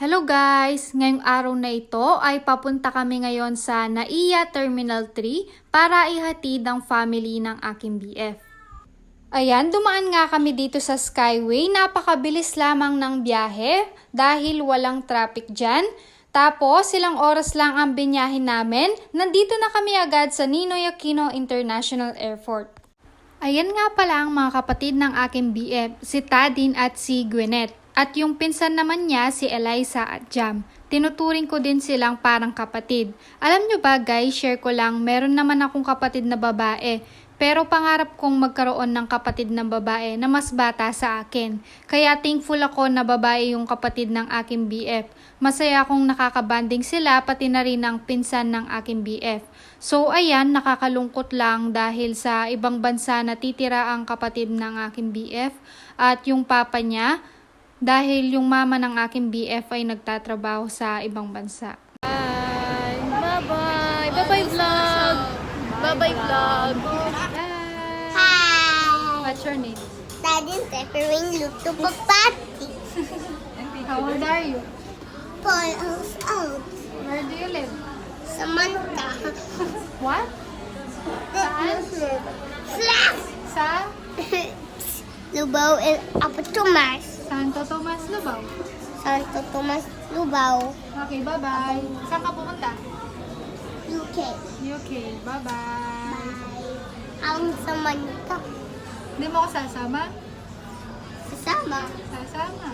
Hello guys! Ngayong araw na ito ay papunta kami ngayon sa NAIA Terminal 3 para ihatid ang family ng aking BF. Ayan, dumaan nga kami dito sa Skyway. Napakabilis lamang ng biyahe dahil walang traffic dyan. Tapos, ilang oras lang ang binyahin namin. Nandito na kami agad sa Ninoy Aquino International Airport. Ayan nga pala ang mga kapatid ng aking BF, si Tadin at si Gwyneth. At yung pinsan naman niya, si Eliza at Jam. Tinuturing ko din silang parang kapatid. Alam nyo ba guys, share ko lang, meron naman akong kapatid na babae. Pero pangarap kong magkaroon ng kapatid na babae na mas bata sa akin. Kaya thankful ako na babae yung kapatid ng aking BF. Masaya akong nakakabanding sila pati na rin ang pinsan ng aking BF. So ayan, nakakalungkot lang dahil sa ibang bansa natitira ang kapatid ng aking BF. At yung papa niya, dahil yung mama ng aking BF ay nagtatrabaho sa ibang bansa. Bye! Bye-bye! Bye-bye vlog! Bye-bye vlog! Hi! What's your name? Daddy's preparing Luto Pagpati. How old are you? 4 years old. Where do you live? Samantha. What? Saan? Flash! Sa Lubao and Apo Tomas. Santo Tomas, Lubao. Santo Tomas, Lubao. Okay, bye-bye. Saan ka pupunta? UK. UK. Bye-bye. Ang Samantha. Hindi mo ako sasama? Kasama. Sasama.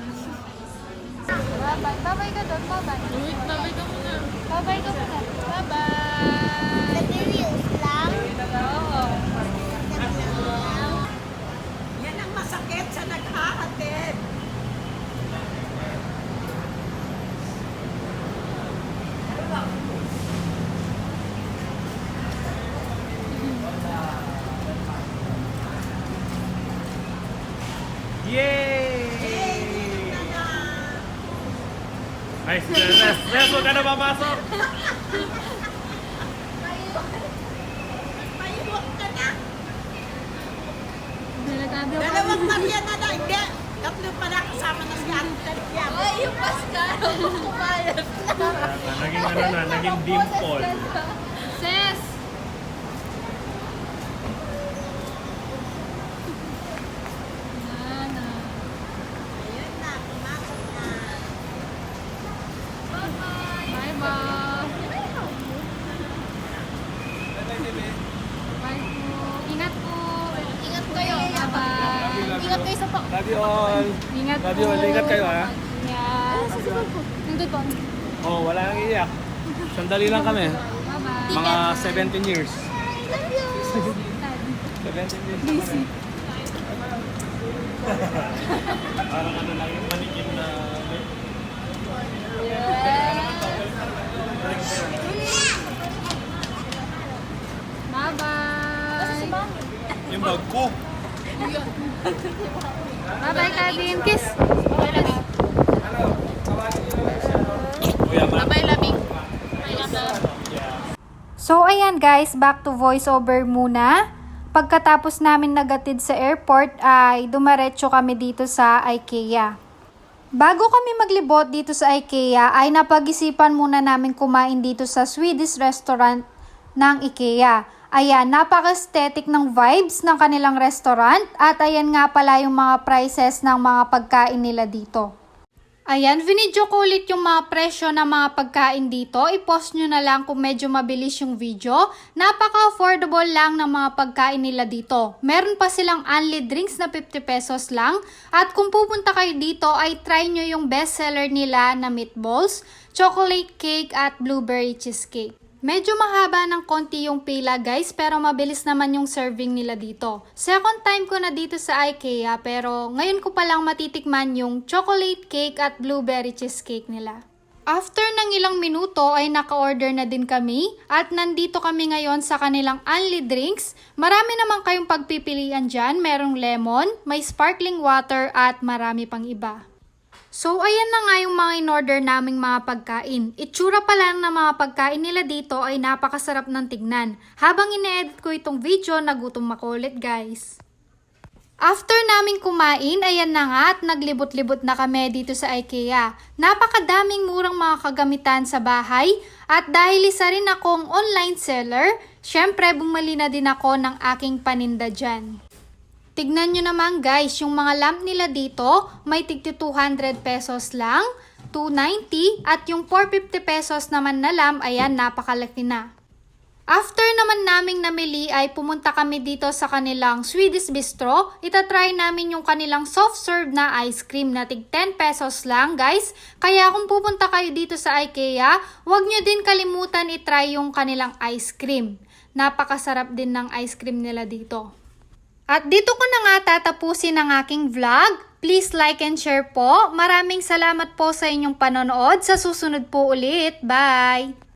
Bye-bye. Bye-bye ka doon. Bye-bye. Bye-bye ka muna! Bye-bye ka muna. Bye-bye! Nag-reviews lang. Oo! Yan ang masakit sa naghahatid. Yay! Ay, Nes, huwag ka na papasok! Maiwag ka na. Delikado ka. Dalawang Maria na lang. Hindi. Tatlo pala kasama na si Ante. Ay, yung Pascal! Kumayat! Naging ano na, naging dimple. Sis! Ayun na. Pumasok na. Bye-bye. Bye po. Ingat po. Ingat kayo! Bye-bye. Ingat kayo sa Love you all. Ingat Love po. you all. Ingat kayo ha. Ingat. Nandun po. Oh, wala nang iyak. Sandali lang kami. Bye-bye. Mga 17 years. I love you! 17 years na kami. Parang ano lang yung manikin na... Bye-bye. Yung bag ko. Bye-bye, Kevin. Kiss. Kuya, ma. Bye-bye, Labing! So ayan guys, back to voiceover muna. Pagkatapos namin nagatid sa airport ay dumaretso kami dito sa IKEA. Bago kami maglibot dito sa IKEA ay napag-isipan muna namin kumain dito sa Swedish restaurant ng IKEA. Ayan, napaka-aesthetic ng vibes ng kanilang restaurant at ayan nga pala yung mga prices ng mga pagkain nila dito. Ayan, vinidyo ko ulit yung mga presyo ng mga pagkain dito. I-post nyo na lang kung medyo mabilis yung video. Napaka-affordable lang ng mga pagkain nila dito. Meron pa silang only drinks na 50 pesos lang. At kung pupunta kayo dito ay try nyo yung bestseller nila na meatballs, chocolate cake at blueberry cheesecake. Medyo mahaba ng konti yung pila guys, pero mabilis naman yung serving nila dito. Second time ko na dito sa IKEA, pero ngayon ko palang matitikman yung chocolate cake at blueberry cheesecake nila. After ng ilang minuto ay naka-order na din kami at nandito kami ngayon sa kanilang only drinks. Marami naman kayong pagpipilian dyan, merong lemon, may sparkling water at marami pang iba. So, ayan na nga yung mga in-order naming mga pagkain. Itsura pa lang ng mga pagkain nila dito ay napakasarap ng tignan. Habang ine-edit ko itong video, nagutom ako ulit guys. After namin kumain, ayan na nga at naglibot-libot na kami dito sa IKEA. Napakadaming murang mga kagamitan sa bahay at dahil isa rin akong online seller, syempre bumili na din ako ng aking paninda dyan. Tignan nyo naman guys, yung mga lamp nila dito, may tigti 200 pesos lang, 290 at yung 450 pesos naman na lamp, ayan napakalaki na. After naman naming namili ay pumunta kami dito sa kanilang Swedish Bistro. Itatry namin yung kanilang soft serve na ice cream na tig 10 pesos lang guys. Kaya kung pupunta kayo dito sa IKEA, huwag nyo din kalimutan itry yung kanilang ice cream. Napakasarap din ng ice cream nila dito. At dito ko na nga tatapusin ang aking vlog. Please like and share po. Maraming salamat po sa inyong panonood. Sa susunod po ulit. Bye!